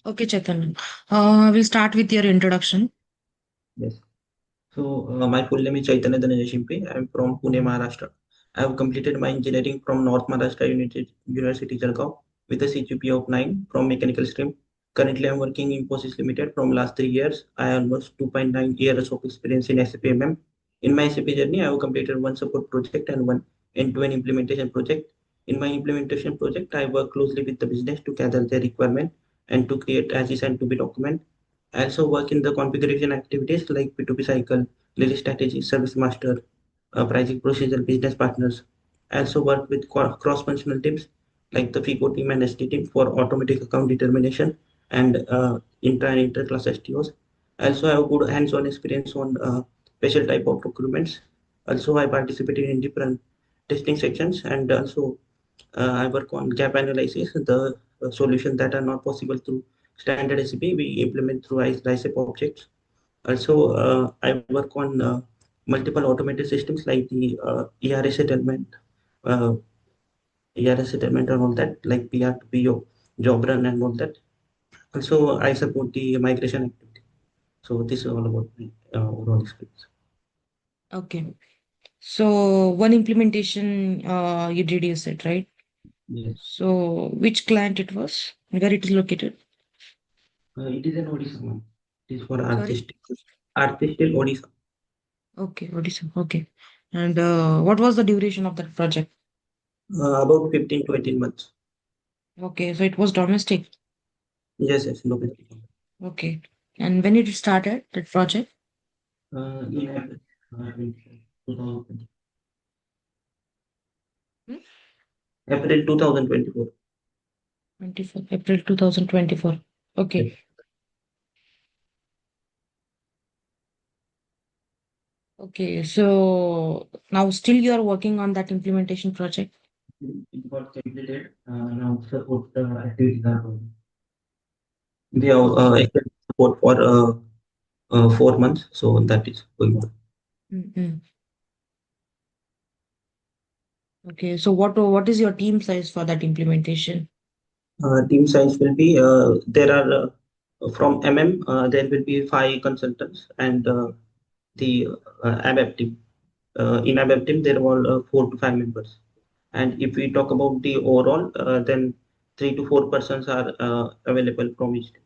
Okay, Chetan. We'll start with your introduction. Yes. So, my full name is Chaitanya Dhananjay. I'm from Pune, Maharashtra. I have completed my engineering from North Maharashtra University, Jalgaon, with a CGPA of 9 from mechanical stream. Currently, I'm working in Infosys Limited from last 3 years. I have almost 2.9 years of experience in SAP MM. In my SAP journey, I have completed one support project and one end-to-end implementation project. In my implementation project, I work closely with the business to gather their requirement and to create as is and to be document. I also work in the configuration activities like P2P cycle, release strategy, service master, pricing procedure, business partners. I also work with cross-functional teams like the FICO team and SD team for automatic account determination and intra and inter-class STOs. I also have good hands-on experience on special type of procurements. Also, I participated in different testing sections and also I work on gap analysis, the solutions that are not possible through standard SAP, we implement through RISE objects. Also, I work on multiple automated systems like the uh, ERS settlement and all that, like PR to PO, job run and all that. Also, I support the migration activity. So this is all about my overall experience. Okay. So one implementation you did, you said, right? Yes. So which client it was? Where it is located? It is an Odisha one. It is for Sorry? artistic Odisha. Okay, Odisha. Okay. And what was the duration of that project? About 15 to 18 months. Okay, so it was domestic. Yes, yes, no. Okay. And when it started, that project? In April 2020. Hmm? April 2024. 24, April 2024. Yes. Okay. Okay. So now still you are working on that implementation project? It got completed. Now support activities are going. We have Okay. extended support for 4 months, so that is going on. Mm-mm. Okay. So what is your team size for that implementation? Team size will be there are from MM there will be 5 consultants and the ABAP team. In ABAP team there are 4 to 5 members. And if we talk about the overall, then 3 to 4 persons are available from each team.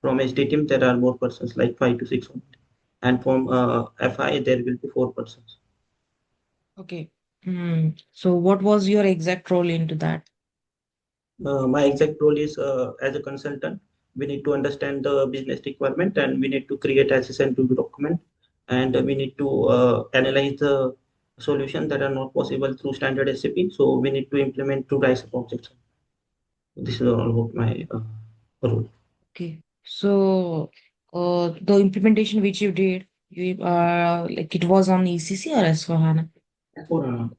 From SD team, there are more persons, like 5 to 6 only. And from FI, there will be 4 persons. Okay. So what was your exact role into that? My exact role is as a consultant. We need to understand the business requirement and we need to create assessment to the document. And we need to analyze the solution that are not possible through standard SAP. So we need to implement through RISE objects. This is all about my role. Okay. So the implementation which you did, you like it was on ECC or S/4HANA? For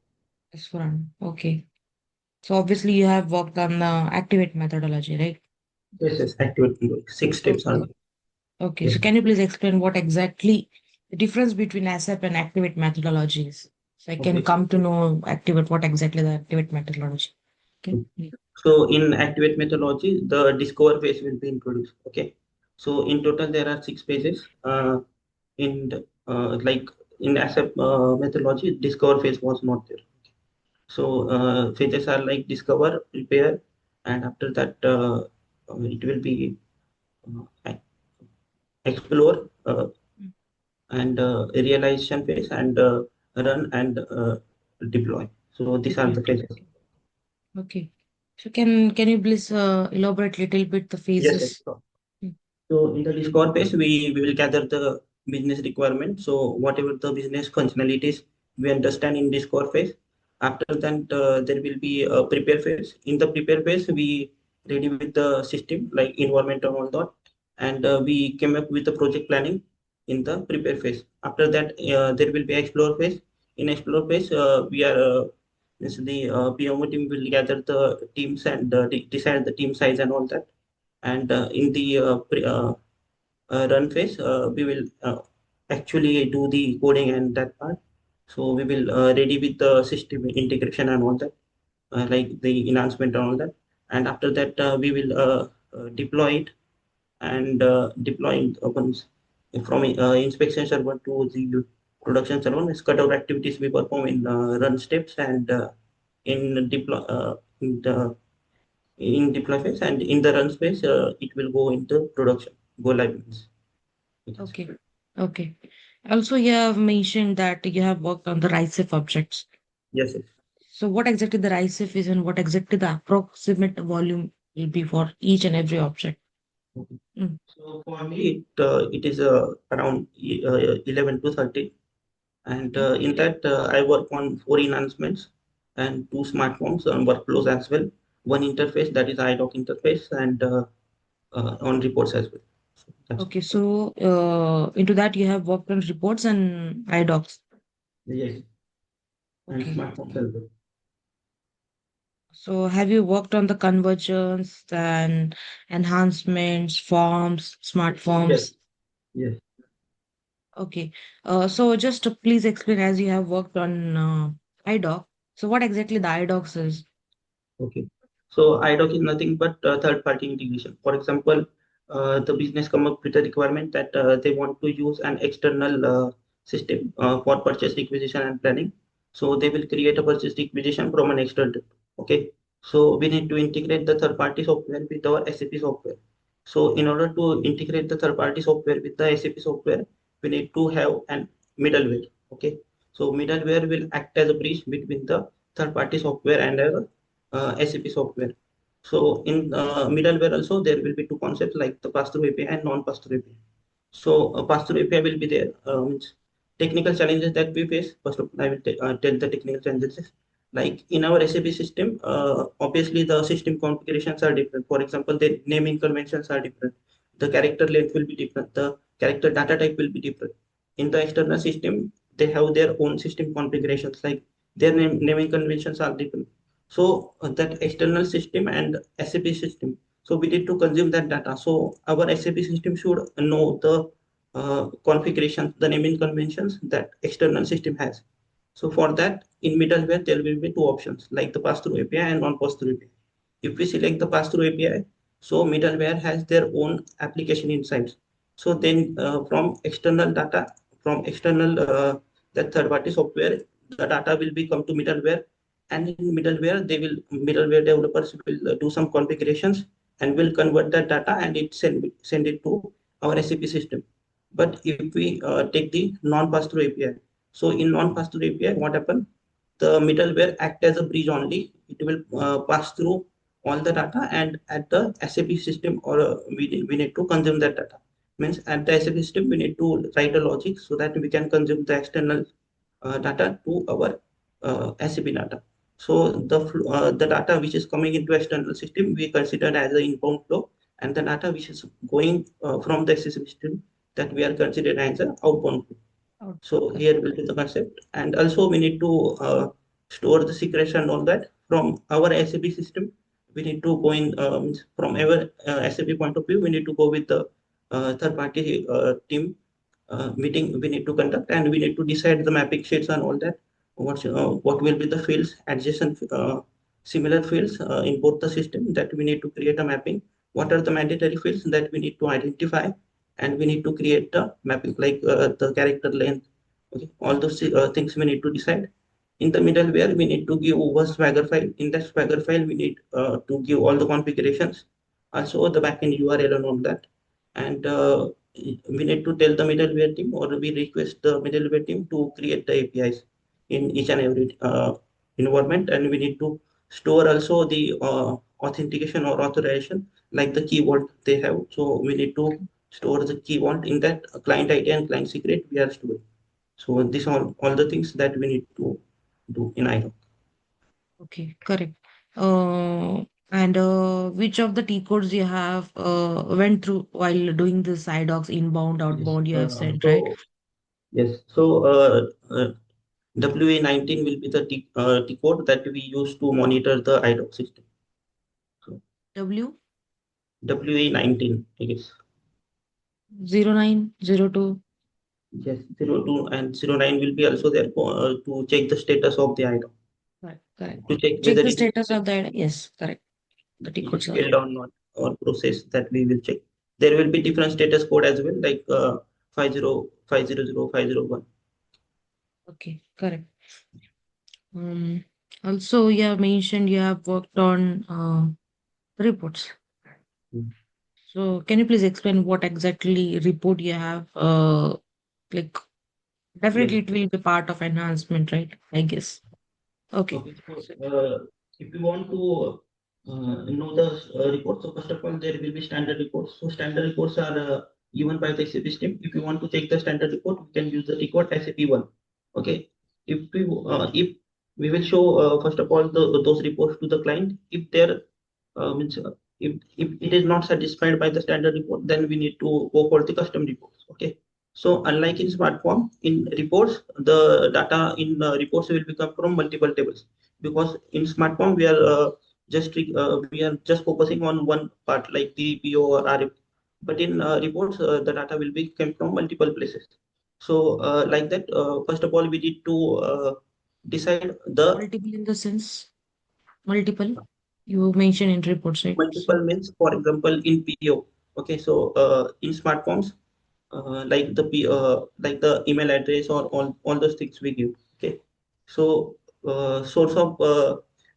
S/4HANA. Okay. So obviously you have worked on the Activate methodology, right? yes, yes, activity. 6 steps are Okay. there. Okay. Yes. So can you please explain what exactly the difference between ASAP and Activate methodologies? So I can Okay. come to know Activate, what exactly the Activate methodology. Okay. Yeah. So in activate methodology, the discover phase will be introduced. Okay. So in total, there are 6 phases. Like in ASAP methodology, discover phase was not there. So phases are like discover, prepare, and after that, it will be explore and realization phase and run and deploy. So these are Deploy. the phases. Okay. So can you please elaborate little bit the Yes, yes. phases? Mm, So in the Discord page, we will gather the business requirement. So whatever the business functionalities we understand in Discord phase. After that, there will be a prepare phase. In the prepare phase, we ready with the system like environment and all that, and we came up with the project planning in the prepare phase. After that, there will be explore phase. In explore phase, we are means the PMO team will gather the teams and decide the team size and all that and in the run phase, we will actually do the coding and that part. So we will ready with the system integration and all that, like the enhancement and all that. And after that, we will deploy it and deploying once from inspection server to the production server. Means cutover activities we perform in run steps and in the in deploy phase, and in the run phase it will go into production, go live means. We can say. Okay. Okay. Also, you have mentioned that you have worked on the RISE objects. Yes, yes. So what exactly the RISE is and what exactly the approximate volume will be for each and every object? Okay. Mm. So for me, it is around 11 to 13, and Okay. in that I work on four enhancements and two smart forms on workflows as well. One interface, that is IDOC interface, and on reports as well. So that's Okay. So into that you have worked on reports and iDocs. yes, and Okay. smart forms as well. So have you worked on the conversions and enhancements, forms, smart Yes, forms? yes. Okay. So just to please explain as you have worked on iDoc. So what exactly the iDocs is? Okay. So IDOC is nothing but third-party integration. For example, the business come up with a requirement that they want to use an external system for purchase requisition and planning. So they will create a purchase requisition from an external. Okay. So we need to integrate the third-party software with our SAP software. So in order to integrate the third-party software with the SAP software, we need to have an middleware. Okay. So middleware will act as a bridge between the third-party software and our SAP software. So in middleware also there will be two concepts like the pass-through API and non-pass-through API. So pass-through API will be there. Technical challenges that we face. First of all, I will tell the technical challenges. Like in our SAP system, obviously the system configurations are different. For example, the naming conventions are different. The character length will be different. The character data type will be different. In the external system, they have their own system configurations. Like their naming conventions are different. So that external system and SAP system. So we need to consume that data. So our SAP system should know the configurations, the naming conventions that external system has. So for that, in middleware, there will be two options like the pass-through API and non-pass-through API. If we select the pass-through API, so middleware has their own application insights. So then from external data, from external that third-party software, the data will be come to middleware, and in middleware, middleware developers will do some configurations and will convert that data and send it to our SAP system. But if we take the non-pass-through API, so in non-pass-through API, what happens? The middleware act as a bridge only. It will pass through all the data, and at the SAP system, or we need to consume that data. Means at the SAP system, we need to write a logic so that we can consume the external data to our SAP data. So the data which is coming into external system, we consider as an inbound flow, and the data which is going from the SAP system, that we are considered as an outbound flow. Oh, So correct, here will be the concept, and also we need to store the secrets and all that from our SAP system. We need to go in from our SAP point of view. We need to go with the third party team meeting. We need to conduct, and we need to decide the mapping sheets and all that. What will be the fields, adjacent similar fields in both the system, that we need to create a mapping. What are the mandatory fields that we need to identify, and we need to create a mapping like the character length. Okay, all those things we need to decide. In the middleware, we need to give one Swagger file. In that Swagger file, we need to give all the configurations, also the backend URL and all that. And we need to tell the middleware team, or we request the middleware team to create the APIs in each and every environment. And we need to store also the authentication or authorization, like the keyword they have. So we need to store the keyword in that client ID and client secret we are storing. So these are all the things that we need to do in IDOC. okay, correct. And which of the T codes you have went through while doing this iDocs inbound, Yes. outbound you have sent, right? So yes. So WA19 will be the T code that we use to monitor the IDOC system. So W WA19, I guess. 0902. Yes, 02 and 09 will be also there to check the status of the IDOC, Correct, correct. to check Check whether the it is status of the yes, correct. The T it is codes are scaled down or not, or process that we will check. There will be different status code as well, like 50500 Okay, correct. Um, Also, you have mentioned you have worked on reports. So, can you please explain what exactly report you have? Like, Yes. definitely it will be part of enhancement, right? I guess. Okay. Okay, so So, if you want to know the reports, so first of all, there will be standard reports. So standard reports are given by the SAP system. If you want to take the standard report, we can use the record SAP one. Okay, if we will show first of all those reports to the client. If there means if it is not satisfied by the standard report, then we need to go for the custom reports. Okay, so unlike in smart form, in reports, the data in reports will become from multiple tables, because in smart form we are just focusing on one part like the PO or RF, but in reports the data will be came from multiple places. So like that, first of all we need to decide the multiple in the sense, multiple you mentioned in reports, right? multiple So, means, for example, in PO. Okay, so in smart forms, like the email address or all those things we give. Okay, so source of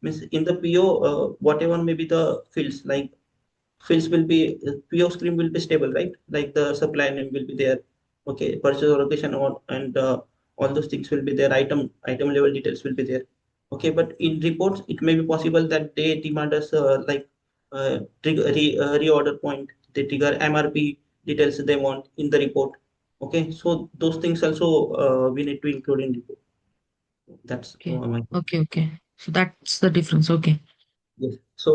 means in the PO, whatever may be the fields, like fields will be PO screen will be stable, right? Like the supply name will be there. Okay, purchase allocation or and all those things will be there. Item level details will be there. Okay, but in reports, it may be possible that they demand us reorder point. They trigger MRP details they want in the report. Okay, so those things also we need to include in report. That's okay, my. okay. So that's the difference. Okay, Yes. So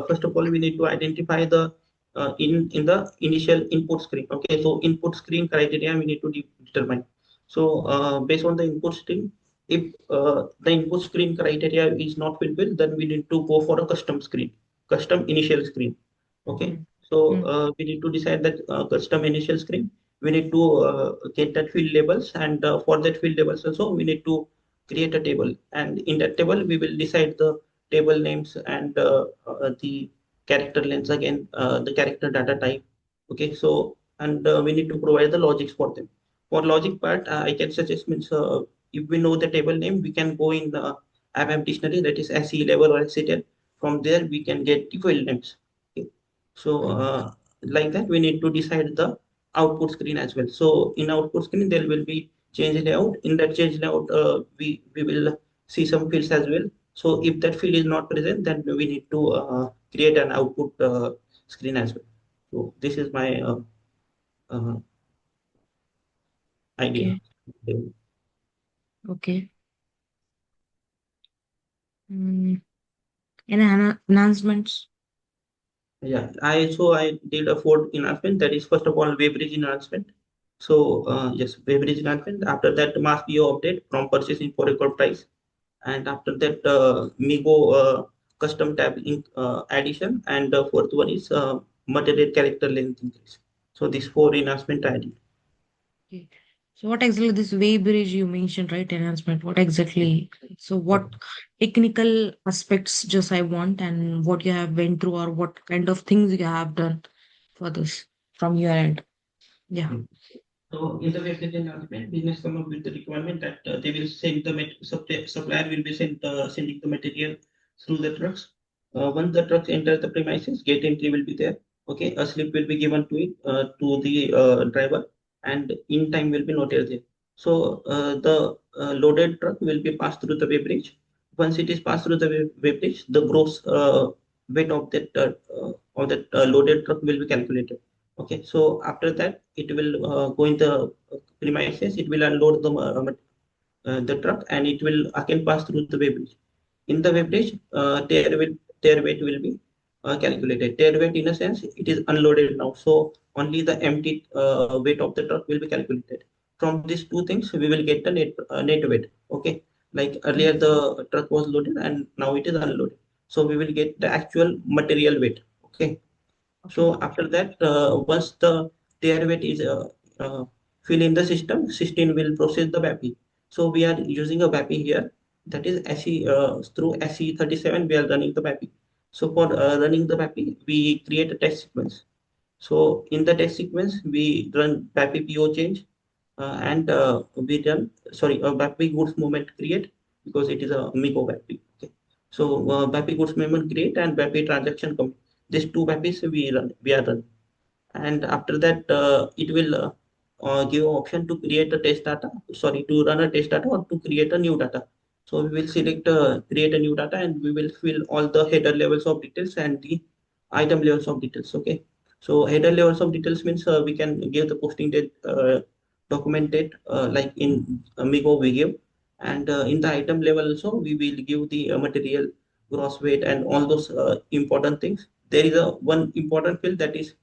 first of all, we need to identify the in the initial input screen. Okay. So input screen criteria we need to determine. So based on the input screen, if the input screen criteria is not fulfilled, then we need to go for a custom screen, custom initial screen. Okay. mm, So mm, we need to decide that custom initial screen. We need to get that field labels, and for that field labels also we need to create a table. And in that table, we will decide the table names and the character lengths again, the character data type. Okay, so and we need to provide the logics for them. For logic part, I can suggest means if we know the table name, we can go in the MM dictionary, that is SE level or SE10. From there, we can get the file names. Okay. So correct. like that, we need to decide the output screen as well. So in output screen, there will be change layout. In that change layout, we will see some fields as well. So if that field is not present, then we need to create an output screen as well. So this is my uh, idea. Okay, okay. Mm, and enhancements. Yeah, I did a fourth enhancement. That is first of all Weybridge enhancement. So yes, Weybridge enhancement. After that, mass PO update from purchasing for record price, and after that, Migo custom tab in, addition, and the fourth one is material character length increase. So these four enhancement I did. Okay. So what exactly this way bridge you mentioned, right? Enhancement. What exactly? So what Okay. technical aspects just I want and what you have went through or what kind of things you have done for this from your end? Yeah. Okay. So in the website announcement, business come up with the requirement that they will send the supplier will be sending the material through the trucks. Once the trucks enter the premises, gate entry will be there. Okay, a slip will be given to it to the driver, and in time will be noted there. So the loaded truck will be passed through the way bridge. Once it is passed through the way bridge, the gross weight of that loaded truck will be calculated. Okay, so after that, it will go in the premises. It will unload the truck, and it will again pass through the web bridge. In the web bridge, their weight will be calculated. Their weight, in a sense, it is unloaded now. So only the empty weight of the truck will be calculated. From these two things, we will get the net weight. Okay, like Mm, earlier the truck was loaded and now it is unloaded. So we will get the actual material weight. Okay, okay. so after that, once the tier weight is fill in the system, system will process the BAPI. So we are using a BAPI here. That is SE through SE37. We are running the BAPI. So for running the BAPI, we create a test sequence. So in the test sequence, we run BAPI PO change and we run, sorry, BAPI goods movement create because it is a MIGO BAPI. Okay. So BAPI goods movement create and BAPI transaction commit. These two BAPIs we are run, and after that it will give option to create a test data, sorry, to run a test data or to create a new data. So we will select create a new data, and we will fill all the header levels of details and the item levels of details. Okay, so header levels of details means we can give the posting date, document date, like in Amigo we give, and in the item level also we will give the material gross weight and all those important things. There is a one important field that is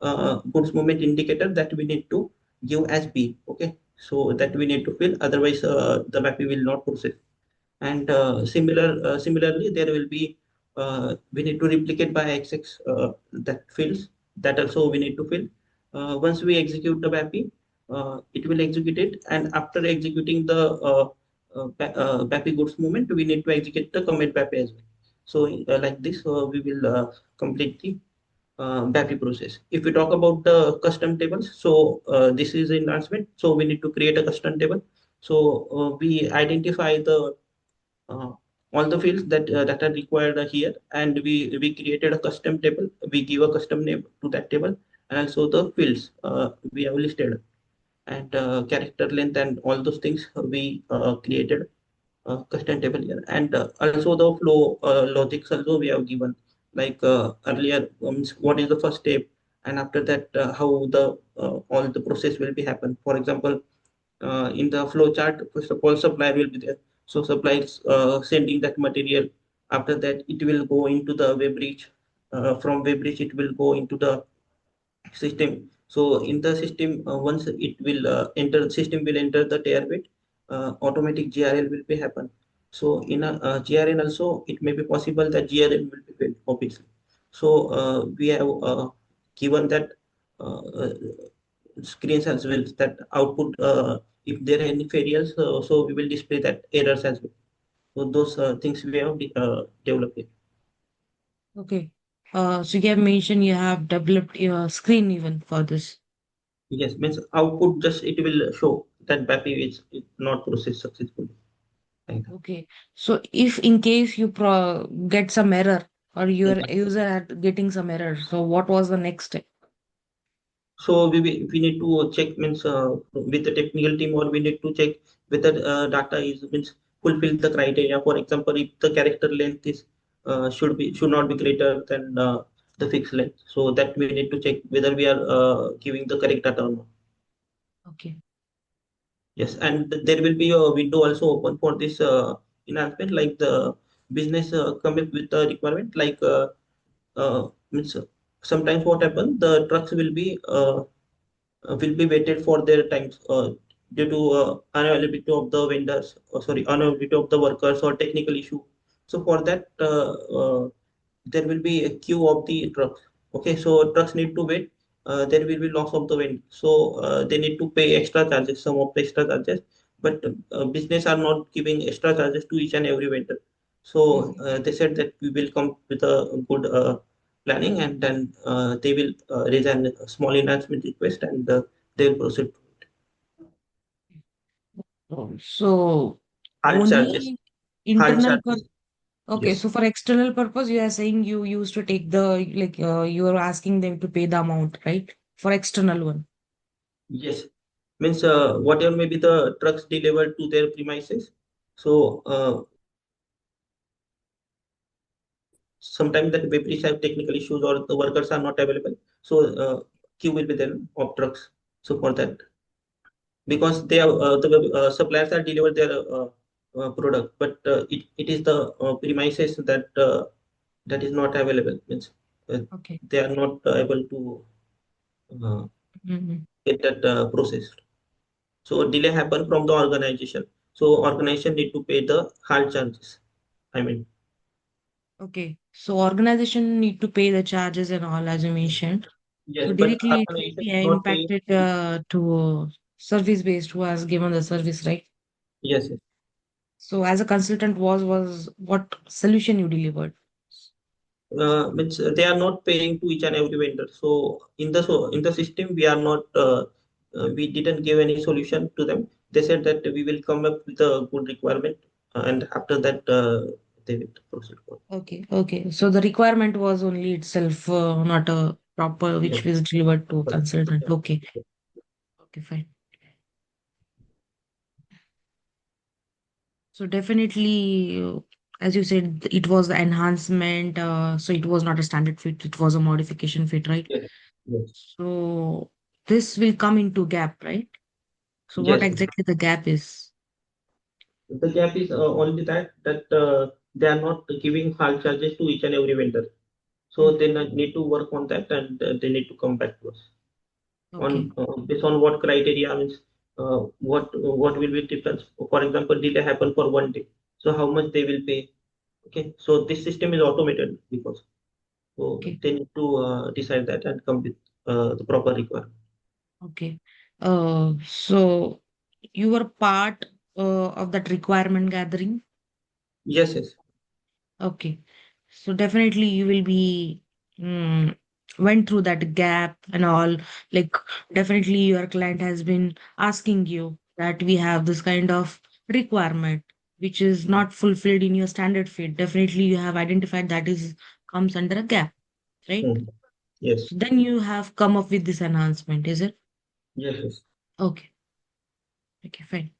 goods movement indicator that we need to give as B. Okay, so that we need to fill, otherwise the MAPI will not process. And similarly, there will be we need to replicate by XX that fields, that also we need to fill. Once we execute the MAPI, it will execute it, and after executing the MAPI goods movement, we need to execute the commit MAPI as well. So like this, we will complete the BAPI process. If we talk about the custom tables, so this is an announcement. So we need to create a custom table. So we identify the uh, all the fields that are required here, and we created a custom table. We give a custom name to that table, and also the fields we have listed, and character length and all those things we created custom table here. And also the flow logics also we have given, like earlier, what is the first step, and after that how the all the process will be happen. For example, in the flow chart, first of all supplier will be there. So supplier is sending that material. After that it will go into the web reach. From web reach it will go into the system. So in the system, once it will enter, system will enter the tier bit, automatic GRL will be happen. So in a GRN also, it may be possible that GRN will be failed, obviously. So we have given that uh, screens as well, that output, if there are any failures, so we will display that errors as well. So those things we have developed. Okay. So you have mentioned you have developed your screen even for this. Yes, means output just it will show that BAPI is not processed successfully. Like that. Okay. So if in case you get some error or your Yeah. user had getting some error, so what was the next step? So we need to check, means with the technical team, or we need to check whether data is means fulfill the criteria. For example, if the character length is should not be greater than the fixed length, so that we need to check whether we are giving the correct data or not. Okay. Yes, and there will be a window also open for this enhancement, like the business come up with the requirement, like means sometimes what happen, the trucks will be waited for their times due to unavailability of the vendors, sorry, unavailability of the workers or technical issue. So for that, there will be a queue of the trucks. Okay, so trucks need to wait. There will be loss of the wind, so they need to pay extra charges, some of the extra charges. But business are not giving extra charges to each and every vendor. So Mhm. they said that we will come with a good planning, and then they will raise a small enhancement request, and they will proceed. So Hard charges, only hard internal charges. okay, Yes, so for external purpose, you are saying you used to take the you are asking them to pay the amount, right? For external one. yes. Means whatever may be the trucks delivered to their premises. So sometimes that bakeries have technical issues or the workers are not available. So queue will be there of trucks. So for that, because they are the suppliers are delivered their product, but it is the premises that is not available. Means uh, Okay. they are not able to uh, Mhm. get that processed. So delay happen from the organization. So organization need to pay the hard charges. I mean, Okay. So organization need to pay the charges and all as you mentioned. yes, So but directly it will organization be not paying. impacted to service based who has given the service, right? Yes, yes. So as a consultant was what solution you delivered? Means they are not paying to each and every vendor. In the system, we are not we didn't give any solution to them. They said that we will come up with a good requirement, and after that they will proceed for. Okay, okay. So the requirement was only itself, not a proper, which Yes. was delivered to Correct. consultant. Yeah. Okay, okay, fine. So definitely, as you said, it was the enhancement. So it was not a standard fit; it was a modification fit, right? Yes. Yes. So this will come into gap, right? So what Yes. exactly the gap is? The gap is only that they are not giving hard charges to each and every vendor. So Mm. they need to work on that, and they need to come back to us on Okay, based on what criteria means what will be difference. For example, delay happen for 1 day, so how much they will pay. Okay, so this system is automated because so okay, they need to decide that and come with the proper requirement. okay. So you were part of that requirement gathering. Yes, yes. Okay. So definitely you will be went through that gap and all. Like definitely your client has been asking you that we have this kind of requirement which is not fulfilled in your standard fit. Definitely you have identified that is comes under a gap, right? Hmm. Yes, So then you have come up with this enhancement, is it? yes, yes. Okay. Okay, fine.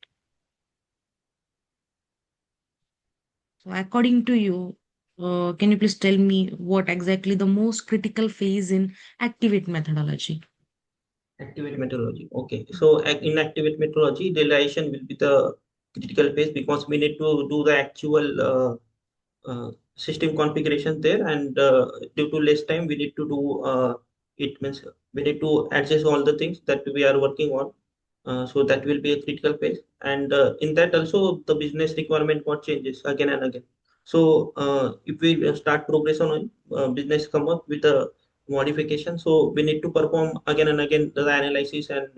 So according to you, can you please tell me what exactly the most critical phase in activate methodology? Activate methodology. Okay, so in activate methodology, realization will be the critical phase because we need to do the actual system configuration there, and due to less time we need to do it means we need to adjust all the things that we are working on. So that will be a critical phase, and in that also the business requirement got changes again and again. So if we start progress on business come up with a modification, so we need to perform again and again the analysis, and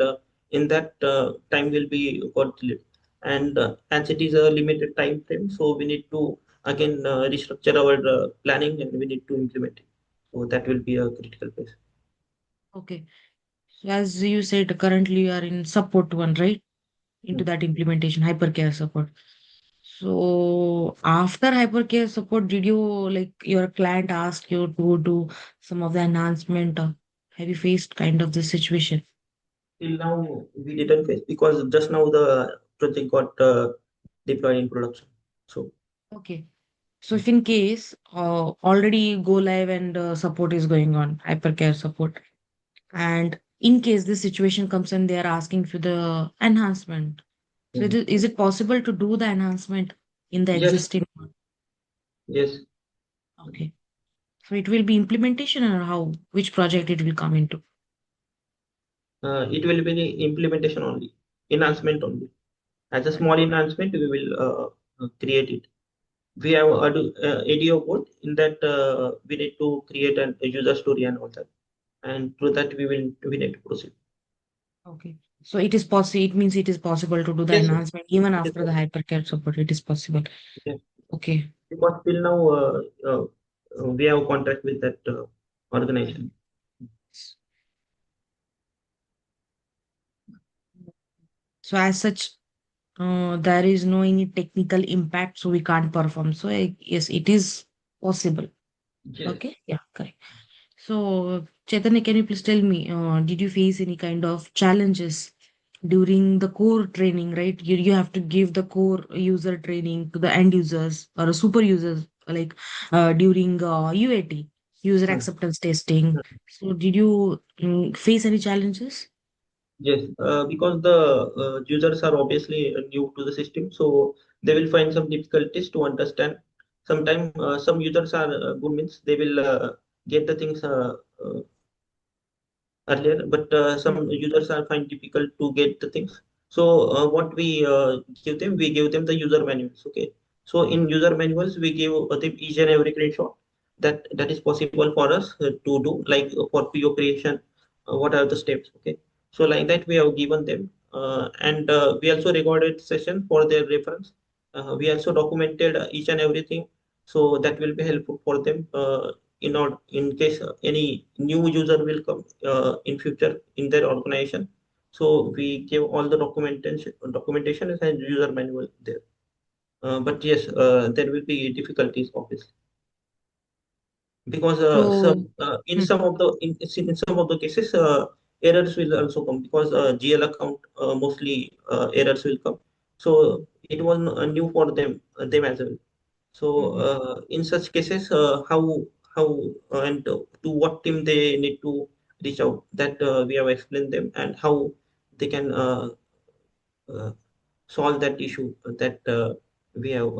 in that time will be got delayed. And as it is a limited time frame, so we need to again restructure our planning, and we need to implement it. So that will be a critical phase. Okay. So as you said, currently you are in support one, right? Into Hmm. that implementation, hypercare support. So after hypercare support, did you like your client ask you to do some of the enhancement? Have you faced kind of this situation? Till now, we didn't face because just now the project got deployed in production. So Okay. So if in case already go live and support is going on, hypercare support, and in case this situation comes and they are asking for the enhancement, so mhm. is it possible to do the enhancement in the Yes, existing one? yes, Okay. So it will be implementation or how, which project it will come into? it will be the implementation only, enhancement only. As a small enhancement, we will create it. We have ADO board in that we need to create a user story and all that, and through that we need to proceed. Okay. So it is possible, it means it is possible to do the Yes, yes, enhancement even it is after the possible. hypercare support. It is possible. Yes, Okay. because till now we have contract with that Mhm. organization. So as such, there is no any technical impact, so we can't perform. So yes, it is possible. Yes. Okay. Yeah, correct. So, Chaitanya, can you please tell me, did you face any kind of challenges during the core training, right? You have to give the core user training to the end users or super users, like during UAT, user Hmm. acceptance testing. So, did you face any challenges? Yes, because the users are obviously new to the system, so they will find some difficulties to understand. Sometimes some users are good means they will get the things earlier, but Mm. some users are find difficult to get the things. So what we give them the user manuals. Okay, so in user manuals we give them each and every screenshot that is possible for us to do, like for PO creation, what are the steps. Okay, so like that we have given them, and we also recorded session for their reference. We also documented each and everything, so that will be helpful for them in case any new user will come in future in their organization. So we give all the documentation and user manual there. But yes, there will be difficulties obviously, because So, in hmm, some of the in some of the cases errors will also come, because GL account mostly errors will come. So it was new for them as well. So hmm, in such cases, how and to what team they need to reach out, that we have explained them, and how they can uh, solve that issue that we have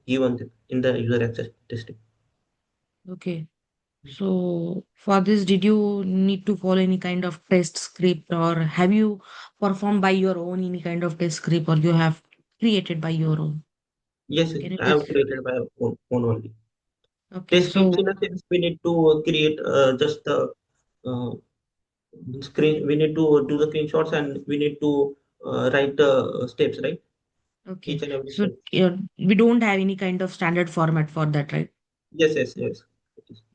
given them in the user access testing. okay. So for this, did you need to follow any kind of test script, or have you performed by your own any kind of test script, or you have created by your own? Yes, Can you I have please? created my own only. Okay, Test scripts, so in a sense, we need to create just the uh, screen. We need to do the screenshots, and we need to write the steps, right? okay, Each and every so step. we don't have any kind of standard format for that, right? Yes, yes, yes.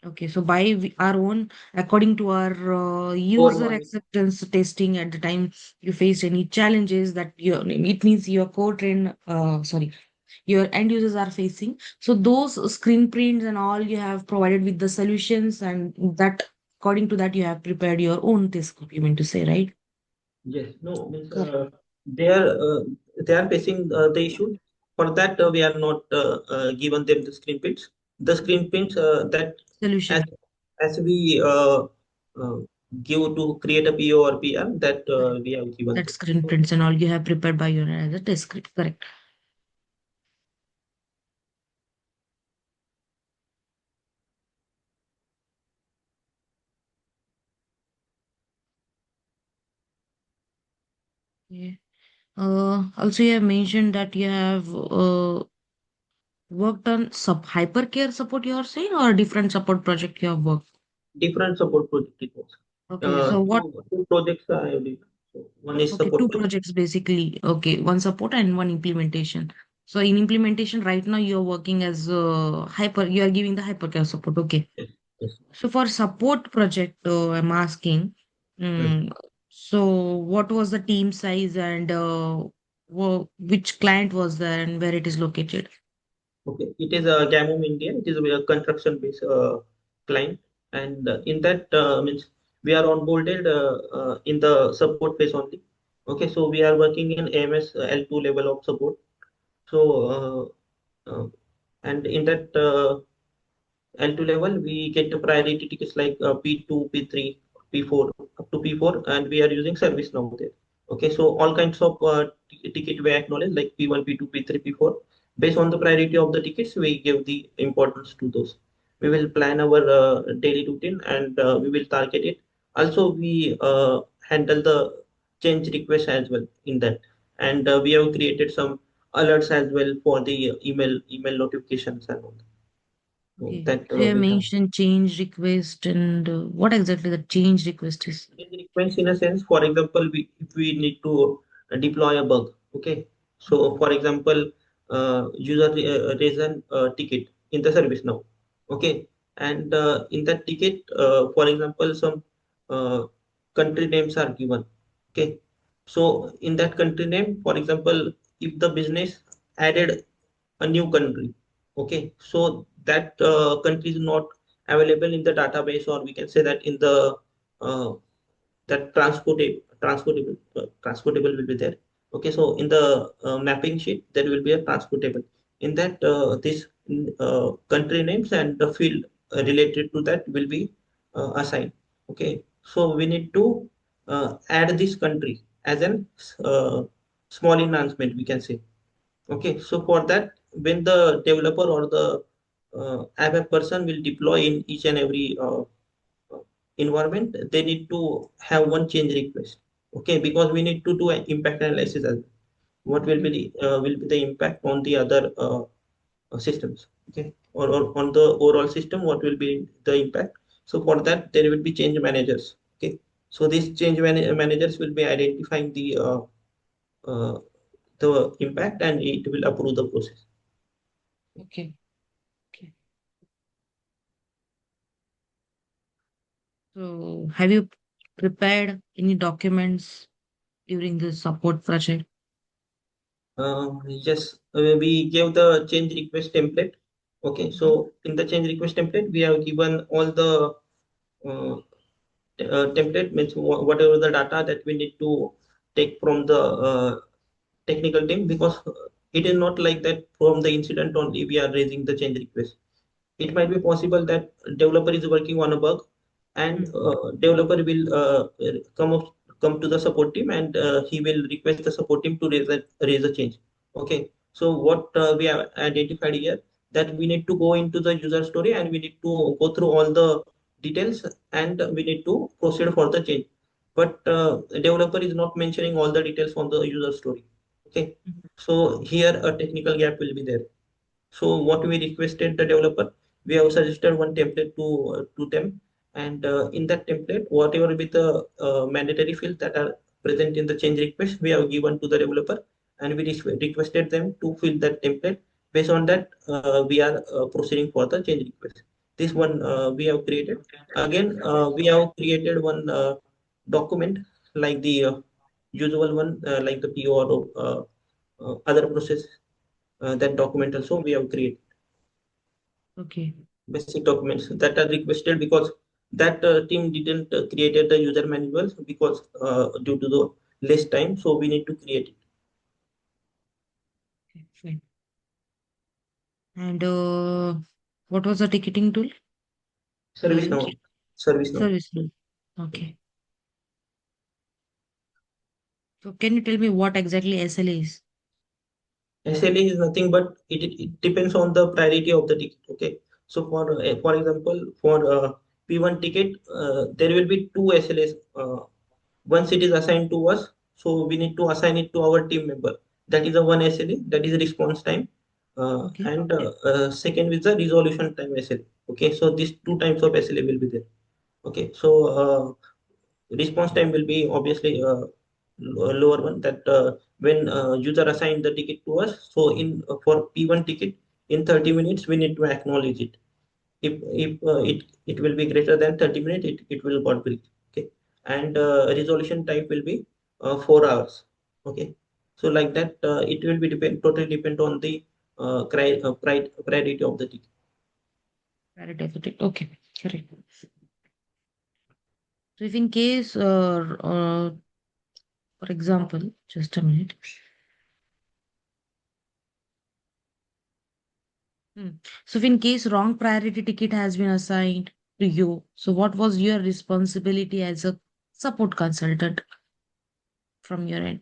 Okay, so by our own, according to our Core user one. acceptance testing at the time, you faced any challenges that it means your co-train, sorry, your end users are facing. So those screen prints and all you have provided with the solutions, and that according to that you have prepared your own test script, you mean to say, right? Yes, no, means Correct. they are facing the issue. For that, we are not given them the screen prints. The screen prints that as Solution. we uh, give to create a PO or PR, that Correct. we have given That them. screen prints and all you have prepared by your as a test script. Correct. Yeah. Also, you have mentioned that you have worked on sub hypercare support, you are saying, or a different support project you have worked? Different support project it was. Okay, so what? Two projects I have did. So one is Okay, support two project. projects basically. Okay, one support and one implementation. So in implementation, right now you're working as you are giving the hypercare support. Okay. Yes, yes. So for support project, I'm asking, Hmm. so what was the team size, and which client was there and where it is located? Okay, it is a Gamum India. It is a construction-based client, and in that means we are onboarded in the support phase only. Okay, so we are working in AMS L2 level of support. So, and in that L2 level, we get the priority tickets like P2, P3, P4, up to P4, and we are using service now there. Okay, so all kinds of ticket we acknowledge like P1, P2, P3, P4. Based on the priority of the tickets, we give the importance to those. We will plan our daily routine, and we will target it. Also, we handle the change request as well in that, and we have created some alerts as well for the email notifications and all. So Okay. that So you we have. mentioned change request, and what exactly the change request is? Change request, in a sense, for example, if we need to deploy a bug. Okay, so for example, user raise an ticket in the service now. Okay, and in that ticket, for example, some uh, country names are given. Okay, so in that country name, for example, if the business added a new country. Okay, so that country is not available in the database, or we can say that in the uh, that transportable will be there. Okay, so in the mapping sheet there will be a transportable. In that this country names and the field related to that will be assigned. Okay, so we need to add this country as an uh, small enhancement, we can say. Okay, so for that, when the developer or the app person will deploy in each and every environment, they need to have one change request. Okay, because we need to do an impact analysis as well. What will be the impact on the other systems. Okay, or on the overall system, what will be the impact. So for that, there will be change managers. Okay, so these managers will be identifying uh, the impact, and it will approve the process. Okay. Okay. So have you prepared any documents during the support project? Yes, we gave the change request template. Okay, Mhm. so in the change request template, we have given all the uh, template means whatever the data that we need to take from the technical team, because it is not like that from the incident only we are raising the change request. It might be possible that developer is working on a bug, and Mm. developer will come to the support team, and he will request the support team to raise a change. Okay, so what we have identified here, that we need to go into the user story and we need to go through all the details, and we need to proceed for the change. But developer is not mentioning all the details on the user story. Okay, Mhm. so here a technical gap will be there. So what we requested the developer, we have suggested one template to them, and in that template, whatever will be the mandatory fields that are present in the change request, we have given to the developer, and we requested them to fill that template. Based on that, we are proceeding for the change request. This one we have created. Again, we have created one document like the usual one, like the PO or other process. That document also we have created Okay. basic documents that are requested, because that team didn't created the user manuals, because due to the less time, so we need to create it. Okay, fine. And what was the ticketing tool you Service now, used? service now. Service tool. Okay. So can you tell me what exactly SLA is? SLA is nothing but it depends on the priority of the ticket. Okay, so for example, for P1 ticket, there will be two SLAs. Once it is assigned to us, so we need to assign it to our team member. That is a one SLA, that is response time, Okay. and second is the resolution time SLA. Okay, so these two types of SLA will be there. Okay, so response time will be obviously lower one, that when user assign the ticket to us, so in for P1 ticket, in 30 minutes we need to acknowledge it. If it will be greater than 30 minutes, it will got breach. Okay, and resolution time will be 4 hours. Okay, so like that, it will be totally depend on the priority of the ticket. Parity of the tick. Okay. Correct. So if in case, for example, just a minute. Hmm. So if in case wrong priority ticket has been assigned to you, so what was your responsibility as a support consultant from your end?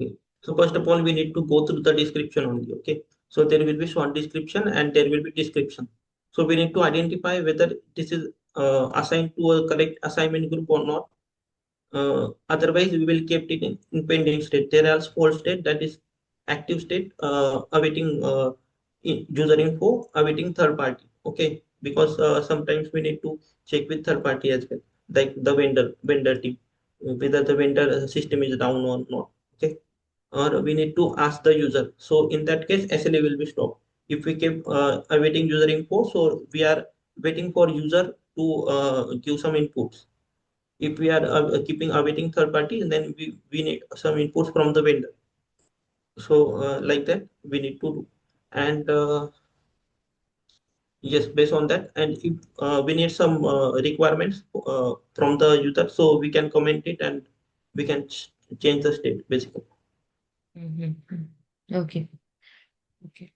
Okay. So first of all, we need to go through the description only. Okay. So there will be short description and there will be description. So we need to identify whether this is assigned to a correct assignment group or not. Otherwise, we will keep it in pending state. There are false state, that is active state, awaiting user info, awaiting third party. Okay, because sometimes we need to check with third party as well, like the vendor team, whether the vendor system is down or not. Okay, or we need to ask the user. So in that case, SLA will be stopped. If we keep awaiting user info, so we are waiting for user to give some inputs. If we are keeping awaiting third party, then we need some inputs from the vendor. So like that we need to do. And yes, based on that, and if we need some requirements from the user, so we can comment it and we can change the state basically. Mm-hmm. Okay. Okay.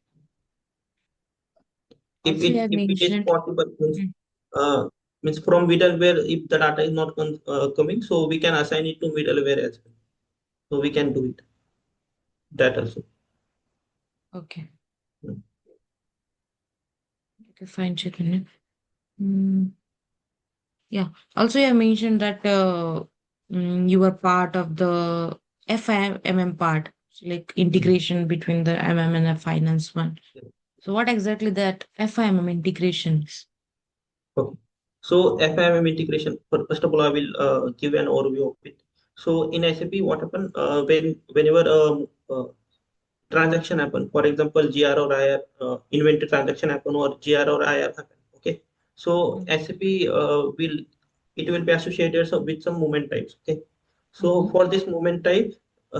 if Also, it you have if it is mentioned. possible, Mm. uh, means from middleware, if the data is not coming, so we can assign it to middleware as well, so we can do it, that also. Okay. Mm. Okay, fine, Chaitanya. Mm, yeah. Also, you have mentioned that you were part of the FIMM part, so like Mm. integration between the MM and the finance one. So, what exactly that FIMM integration is? Okay. So FIMM integration, first of all, I will give an overview of it. So in SAP, what happen whenever transaction happen, for example, GR or IR, inventory transaction happen, or GR or IR happen. Okay. So Mm. SAP will it will be associated with some movement types. Okay, so Mm-hmm. for this movement type,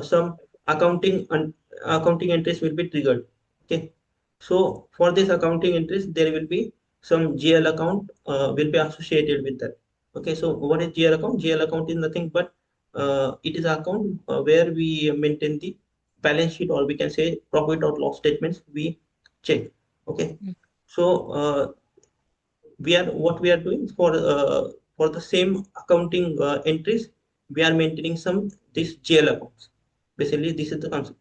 some accounting and accounting entries will be triggered. Okay, so for this accounting entries, there will be some GL account will be associated with that. Okay, so what is GL account? GL account is nothing but it is account where we maintain the balance sheet, or we can say profit or loss statements we check. Okay, so we are what we are doing for the same accounting entries, we are maintaining some this GL accounts. Basically this is the concept.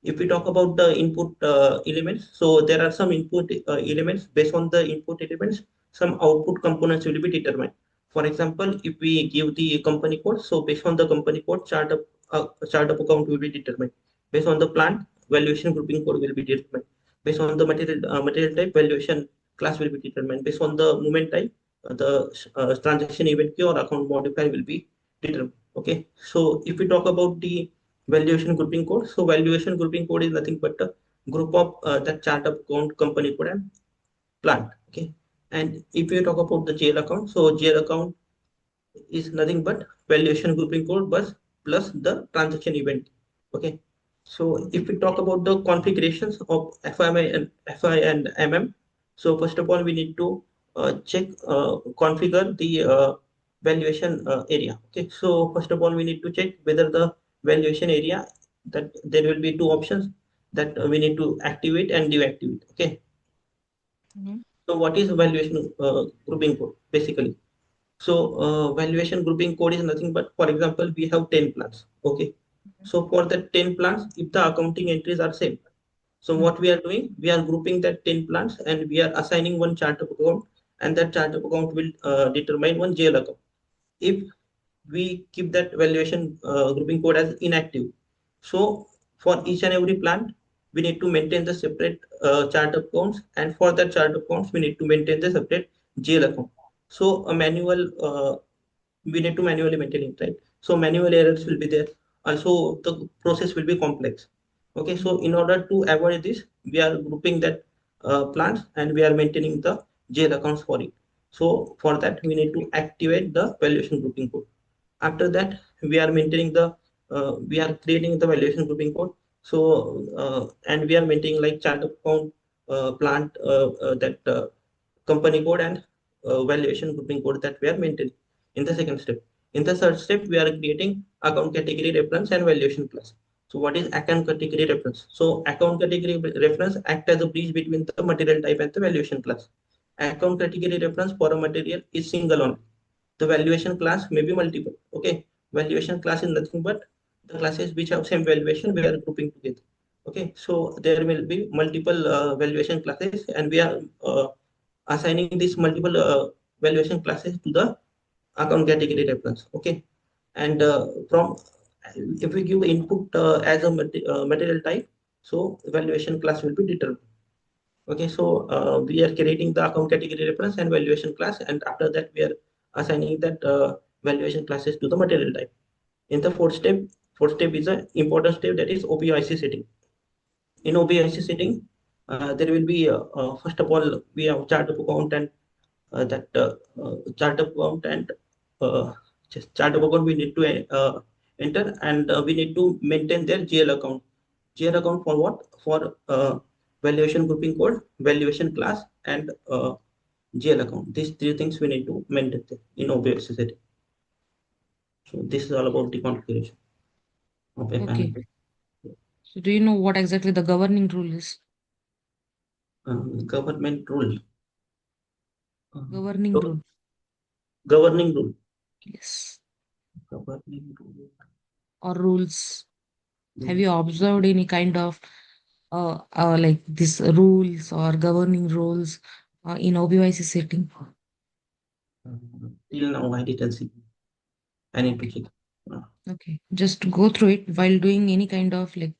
If we talk about the input elements, so there are some input elements. Based on the input elements, some output components will be determined. For example, if we give the company code, so based on the company code, chart of account will be determined. Based on the plant, valuation grouping code will be determined. Based on the material type, valuation class will be determined. Based on the movement type, the transaction event key or account modifier will be determined. Okay, so if we talk about the valuation grouping code, so valuation grouping code is nothing but a group of that chart of account, company code, and plant. Okay, and if you talk about the GL account, so GL account is nothing but valuation grouping code bus plus the transaction event. Okay, so if we talk about the configurations of FI and MM, so first of all we need to check configure the valuation area. Okay, so first of all we need to check whether the valuation area, that there will be two options that we need to activate and deactivate. Okay, Mm-hmm. so what is valuation grouping code basically? So valuation grouping code is nothing but, for example, we have 10 plans. Okay. So for the 10 plans, if the accounting entries are same, so Mm-hmm. what we are doing, we are grouping that 10 plans and we are assigning one chart of account, and that chart of account will determine one GL account. If we keep that valuation grouping code as inactive, so for each and every plant, we need to maintain the separate chart of accounts, and for that chart of accounts, we need to maintain the separate GL account. So a manual we need to manually maintain it, right? So manual errors will be there. Also, the process will be complex. Okay, so in order to avoid this, we are grouping that plants and we are maintaining the jail accounts for it. So for that, we need to activate the valuation grouping code. After that, we are maintaining the we are creating the valuation grouping code. So and we are maintaining like chart account, plant that company code, and valuation grouping code that we are maintaining in the second step. In the third step, we are creating account category reference and valuation class. So what is account category reference? So account category reference act as a bridge between the material type and the valuation class. Account category reference for a material is single only. The valuation class may be multiple. Okay, valuation class is nothing but the classes which have same valuation we are grouping together. Okay, so there will be multiple valuation classes, and we are assigning these multiple valuation classes to the account category reference. Okay, and from if we give input as a material type, so valuation class will be determined. Okay, so we are creating the account category reference and valuation class, and after that we are assigning that valuation classes to the material type. In the fourth step is an important step, that is OBIC setting. In OBIC setting, there will be first of all we have chart of account, and that chart of account and uh, just chart of account we need to enter, and we need to maintain their GL account. GL account for what? For valuation grouping code, valuation class, and GL account. These three things we need to maintain in OBS setting. So this is all about the configuration of Okay. FMM. So do you know what exactly the governing rule is? Government rule. Governing rule. Governing rule. Yes. Governing rule. Or rules. Have Rule. you observed any kind of like these rules or governing rules in OBYC setting? Till now I didn't see. I need to Okay. check. Uh, Okay. Just go through it while doing any kind of like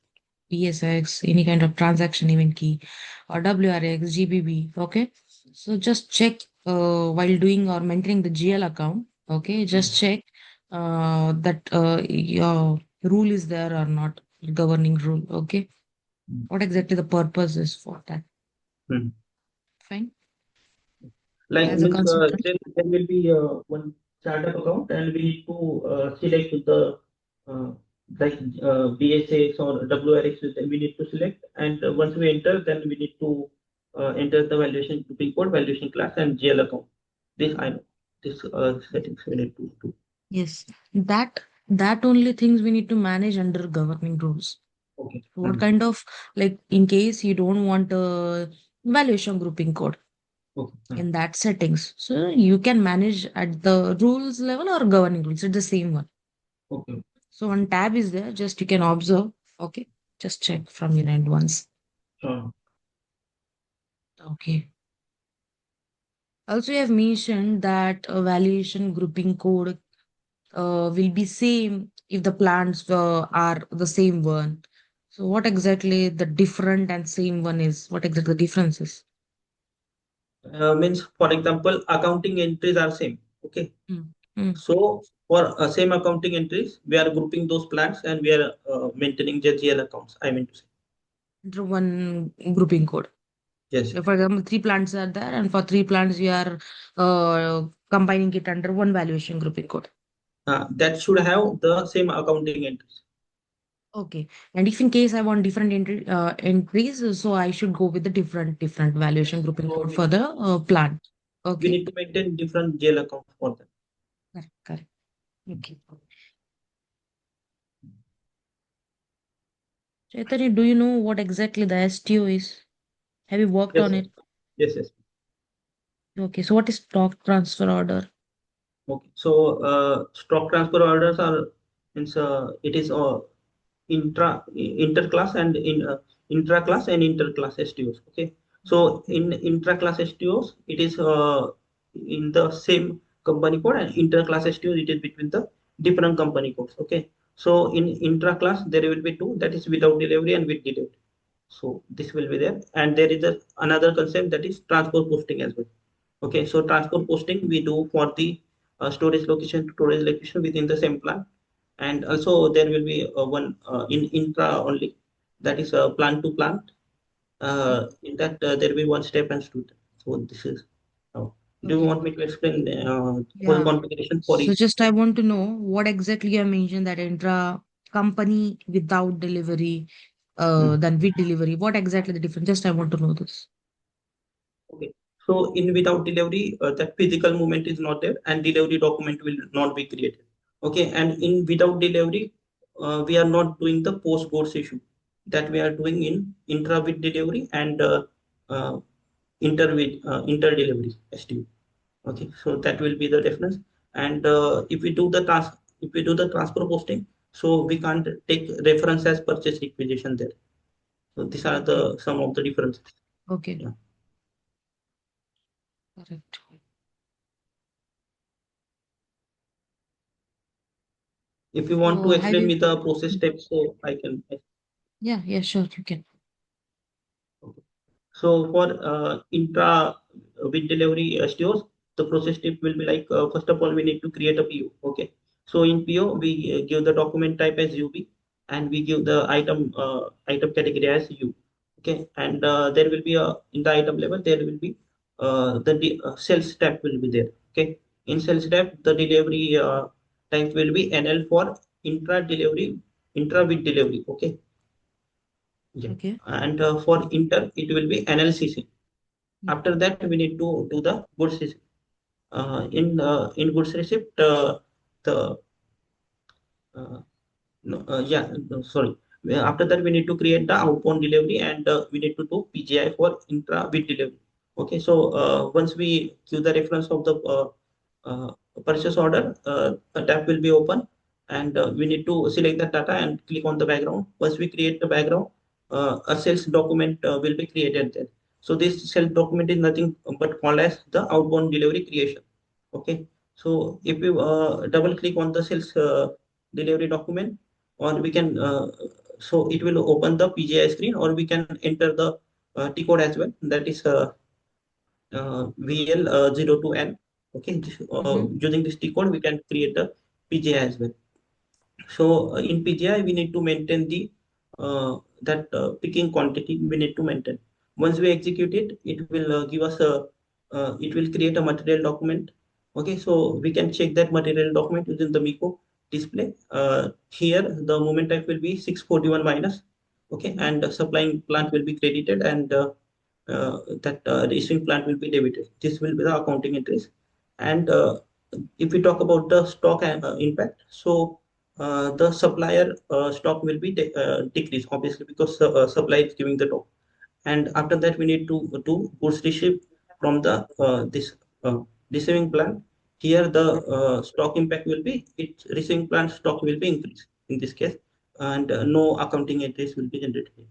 PSX, any kind of transaction event key, or WRX, GBB. Okay. So just check while doing or maintaining the GL account. Okay. Just check that your rule is there or not, governing rule. Okay. What exactly the purpose is for that? Hmm. Fine. Like As a means consultant. there will be one. startup account, and we need to select the uh, like BSX or WRX. We need to select, and once we enter, then we need to enter the valuation pin code, valuation class, and GL account. This I know. This settings we need to do. Yes, that only things we need to manage under governing rules. Okay. So what kind of, like, in case you don't want a valuation grouping code Okay. in that settings, so you can manage at the rules level or governing rules. It's the same one. Okay. So one tab is there, just you can observe. Okay, just check from your end once. Sure. Okay. Also, you have mentioned that a valuation grouping code will be same if the plants are the same one. So what exactly the different and same one is? What exactly the difference is? Means, for example, accounting entries are same. Okay. Mm. Mm. So for same accounting entries, we are grouping those plans and we are maintaining the GL accounts. I mean to say. Under one grouping code. Yes. For example, three plants are there, and for three plants, you are combining it under one valuation grouping code. That should have the same accounting entries. Okay. And if in case I want different entries, so I should go with the different Yes. valuation grouping So code for the plant. we Okay. need to maintain different GL accounts for them. Correct. Correct. Okay. Chaitanya, do you know what exactly the STO is? Have you worked Yes. on Yes. it? Yes. Yes. Okay. So what is stock transfer order? Okay. So stock transfer orders are means it is interclass and intra-class and inter-class STOs. Okay, so in intra-class STOs, it is in the same company code, and inter-class STOs it is between the different company codes. Okay, so in intra-class there will be two, that is without delivery and with delivery. So this will be there, and there is another concept, that is transport posting as well. Okay, so transport posting we do for the storage location to storage location within the same plant, and also there will be one in intra only, that is plant to plant. In that there will be one step and two. So this is how. Do you Okay. want me to explain whole Yeah. configuration for So each? just I want to know what exactly you have mentioned that intra company without delivery, Hmm. than with delivery. What exactly the difference? Just I want to know this. Okay. So in without delivery, that physical movement is not there, and delivery document will not be created. Okay. And in without delivery, we are not doing the post goods issue, that we are doing in intra with delivery and uh, inter delivery STU. Okay. So that will be the difference. And if we do the transfer posting, so we can't take reference as purchase requisition there. So these are Okay. the some of the differences. Okay. Yeah. Correct. If you want to So have explain you? me the process steps, so I can. Yeah. Yeah. Sure. You can. Okay. So for intra with delivery STOs, the process step will be like, first of all we need to create a PO. Okay. So in PO we give the document type as UB, and we give the item category as U. Okay. And there will be a in the item level there will be sales step will be there. Okay. In sales step the delivery type will be NL for intra with delivery. Okay. Yeah. Okay. And for inter, it will be NLCC. Mm. After that, we need to do the goods receipt. In goods receipt, the no, yeah, no, sorry. After that, we need to create the outbound delivery, and we need to do PGI for intra with delivery. Okay, so once we give the reference of the uh, purchase order, a tab will be open, and we need to select the data and click on the background. Once we create the background, a sales document will be created there. So this sales document is nothing but called as the outbound delivery creation. Okay, so if you double click on the sales delivery document, or we can so it will open the PGI screen, or we can enter the T code as well, that is VL 0 to N. Okay, Mm-hmm. using this T code we can create the PGI as well. So in PGI we need to maintain the that picking quantity we need to maintain. Once we execute it, it will give us a it will create a material document, Okay, so we can check that material document using the Miko display. Here the moment type will be 641 minus. Okay, Mhm. and the supplying plant will be credited, and that receiving plant will be debited. This will be the accounting entries. And if we talk about the stock impact, so the supplier stock will be decreased, obviously, because the supplier is giving the top. And after that we need to do goods receipt from the this uh, receiving plant. Here the stock impact will be, its receiving plant stock will be increased in this case, and no accounting entries will be generated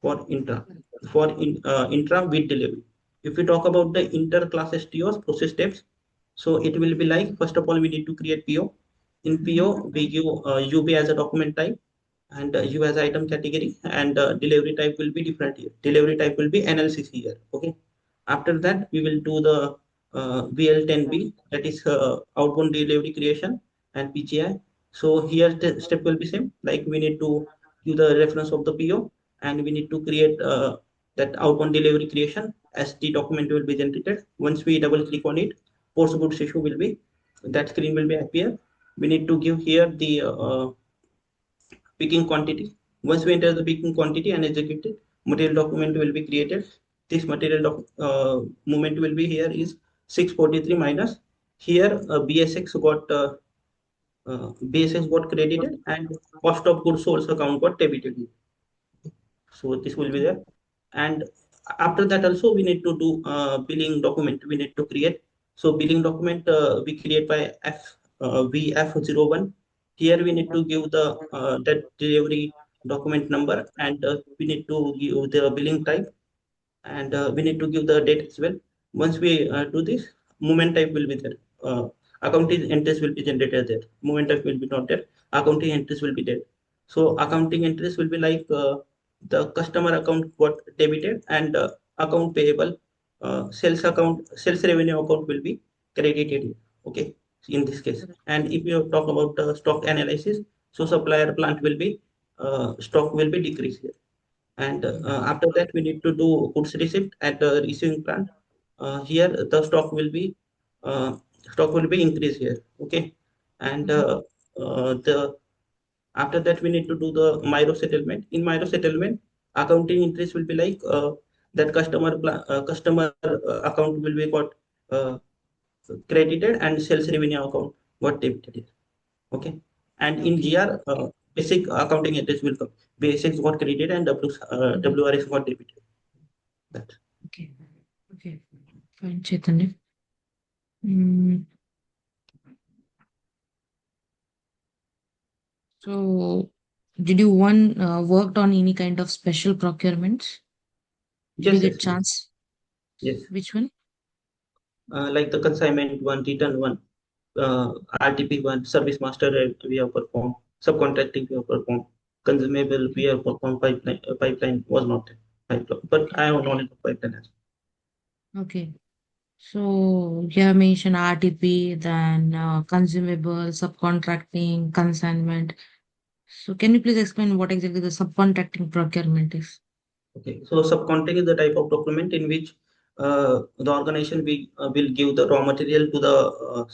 for intra, for intra with delivery. If we talk about the inter class STOs process steps, so it will be like, first of all we need to create PO. In PO Mhm. we give UB as a document type, and U as item category, and delivery type will be different here. Delivery type will be NLCC here. Okay. After that, we will do the VL10B, that is outbound delivery creation and PGI. So here the step will be same. Like we need to give the reference of the PO, and we need to create that outbound delivery creation as the document will be generated. Once we double click on it, post goods issue will be, that screen will be appear. We need to give here the picking quantity. Once we enter the picking quantity and execute it, material document will be created. This material movement will be here is 643 minus. Here BSX got credited, and cost of goods sold account got debited. So this will be Okay. there. And after that also we need to do billing document we need to create. So billing document we create by VF01. Here we need to give the that delivery document number, and we need to give the billing type, and we need to give the date as well. Once we do this, moment type will be there. Accounting entries will be generated there. Moment type will be not there. Accounting entries will be there. So accounting entries will be like the customer account got debited, and account payable, sales revenue account will be credited. Okay, in this case. Correct. And if you talk about stock analysis, so supplier plant will be, stock will be decreased here. And after that we need to do goods receipt at the receiving plant. Here the uh, stock will be increased here. Okay. And Mhm. the after that we need to do the Miro settlement. In Miro settlement, accounting entries will be like that customer account will be got uh, credited, and sales revenue account got debited. Okay. And in Okay. GR, basic accounting entries will come. Basics got credited, and Mhm. WRS got debited. That. Okay. Okay. Fine, Chaitanya. Mm, so, did you one worked on any kind of special procurements? Did you Yes, get yes, chance? yes. Which one? Like the consignment one, return one, RTP one, service master we have performed, subcontracting we have performed, consumable we Okay. have performed, pipeline was not there. Pipeline, but Okay. I have knowledge of pipeline as Okay. So you have mentioned RTP, then consumable, subcontracting, consignment. So can you please explain what exactly the subcontracting procurement is? well. Okay, so subcontract is the type of document in which the organization will give the raw material to the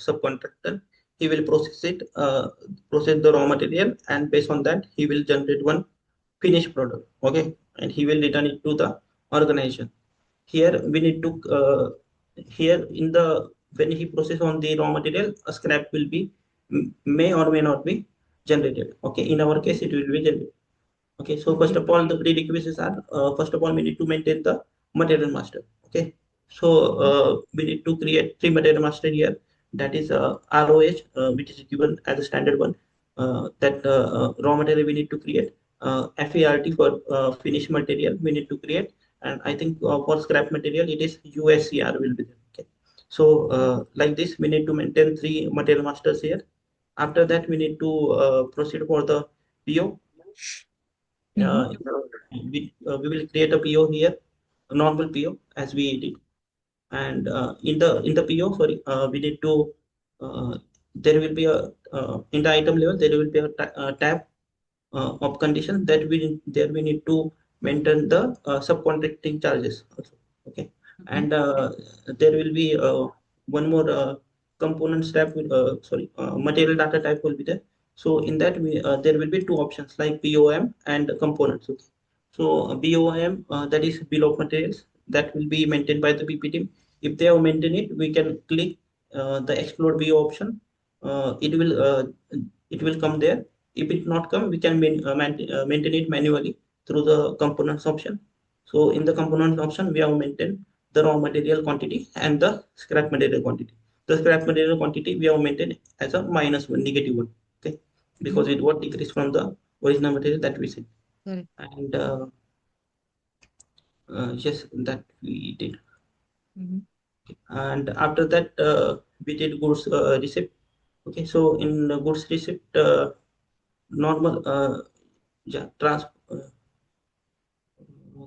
subcontractor. He will process the raw material, and based on that, he will generate one finished product. Okay, and he will return it to the organization. Here we need to here in the, when he process on the raw material, a scrap will be, may or may not be generated. Okay, in our Mhm. case it will be generated. Okay, so first Okay. of all, the prerequisites are, first of all, we need to maintain the material master. Okay, so Mhm. we need to create three material master here. That is ROH, which is given as a standard one. That raw material we need to create. FART for finished material we need to create, and I think for scrap material it is USCR will be there. Okay, so like this we need to maintain three material masters here. After that we need to proceed for the PO. Mhm. We will create a PO here, a normal PO as we did, and in the PO, sorry, we need to, uh, there will be a, in the item level there will be a tab of condition that we need to maintain the subcontracting charges also. Okay, Okay. and there will be one more. components type will material data type will be there. So in that we there will be two options like BOM and components. Okay. So BOM, that is bill of materials, that will be maintained by the PP team. If they have maintained it, we can click the explore BO option. It will come there. If it not come, we can maintain it manually through the components option. So in the components option, we have maintained the raw material quantity and the scrap material quantity. The scrap material quantity we have maintained as a -1, -1. Okay, Mhm. because it was decreased from the original material that we said. Correct. And yes, that we did. Mhm. And after that, we did goods receipt. Okay, so in the goods receipt, normal yeah trans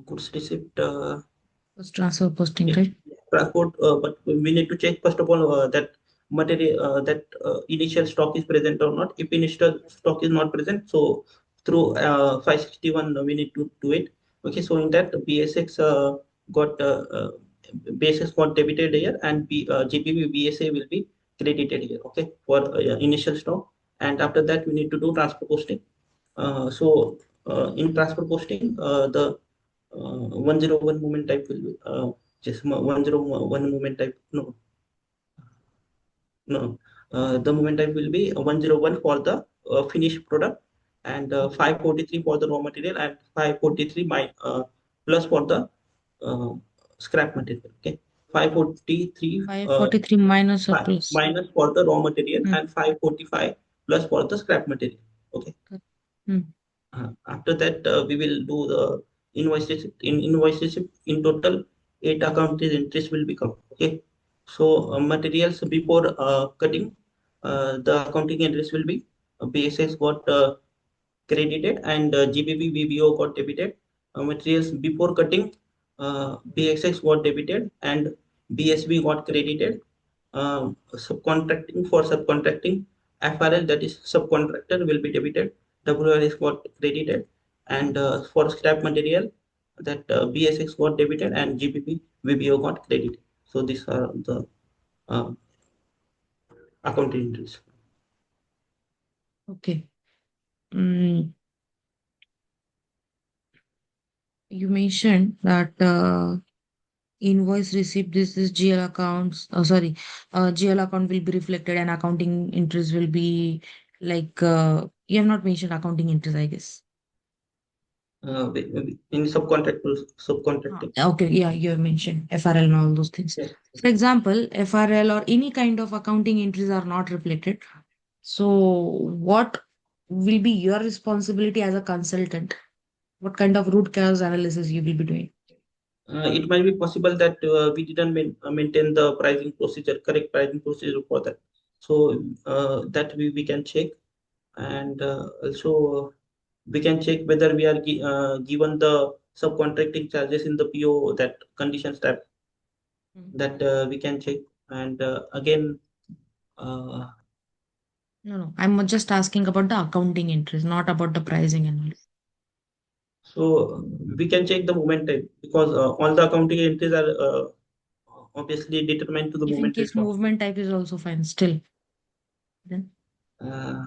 goods receipt. First transfer posting, Yes, right? transport, but we need to check first of all that material that initial stock is present or not. If initial stock is not present, so through 561 we need to do it. Okay, so in that BSX got BSX got debited here, and GPB BSA will be credited here. Okay, for initial stock, and after that we need to do transfer posting. In transfer posting, the 101 movement type will be just 101 movement type. No, no. The movement type will be 101 for the finished product, and 543 for the raw material, and 543 plus for the uh, scrap material. Okay, 543 543 minus or plus. minus for the raw material, Mm. and 545 plus for the scrap material. Okay. Correct. Mm. After that, we will do the invoice receipt. In invoice receipt, in total, 8 account entries will become. Okay. So materials before cutting, the accounting entries will be BSS got credited, and GBB VBO got debited. Materials before cutting, BXX got debited, and BSB got credited. Subcontracting, for subcontracting, FRL, that is subcontractor, will be debited. WRS got credited, and for scrap material, that BSX got debited, and GBP VBO got credited. So these are the uh, accounting entries. Okay. Mm. You mentioned that invoice receipt, this is GL accounts. Sorry, GL account will be reflected and accounting entries will be like, you have not mentioned accounting entries, I guess. In subcontracting. Okay, yeah, you have mentioned FRL and all those things. Yes. For example, FRL or any kind of accounting entries are not reflected. So, what will be your responsibility as a consultant? What kind of root cause analysis you will be doing? It might be possible that we didn't maintain the pricing procedure, correct pricing procedure for that. So that we can check, and also we can check whether we are given the subcontracting charges in the PO, that conditions tab, Mhm. that we can check. And again, uh, No, no, I'm just asking about the accounting entries, not about the pricing and all. so we can check the movement type, because all the accounting entries are obviously determined to the If in movement case stock. movement type is also fine, still, then Uh,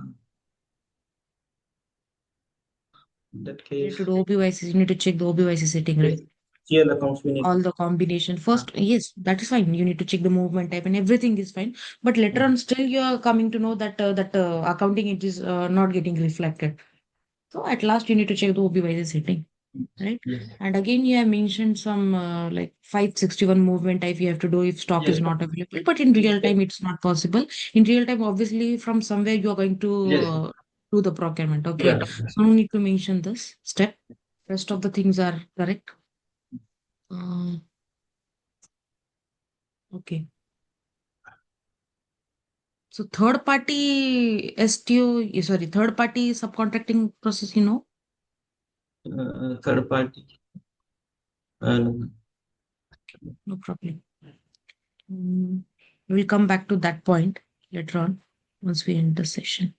in that you need to case, do OBYC, you need to check the OBYC setting, yes, right? GL accounts we need All to. the combination. Uh, First, yes, that is fine. You need to check the movement type and everything is fine. But later mm, on, still you are coming to know that accounting it is not getting reflected. So at last, you need to check the OBYC setting, right? yes, And again, you have mentioned some like 561 movement type you have to do if stock is yes, not available. But in real yes, time, it's not possible. In real time, obviously, from somewhere you are going to yes, do the procurement. Okay, yeah. so no need to mention this step. Rest of the things are correct. Uh, okay. So third party STO, sorry, third party subcontracting process, Third party. No. no problem. Mm, we'll come back to that point later on once we end the session.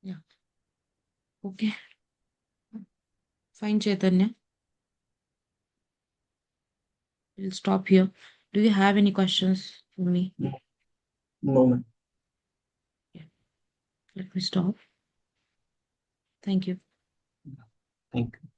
Yeah. Okay. Fine, Chaitanya. We'll stop here. Do you have any questions for me? No, ma'am. Yeah. Let me stop. Thank you. Thank you.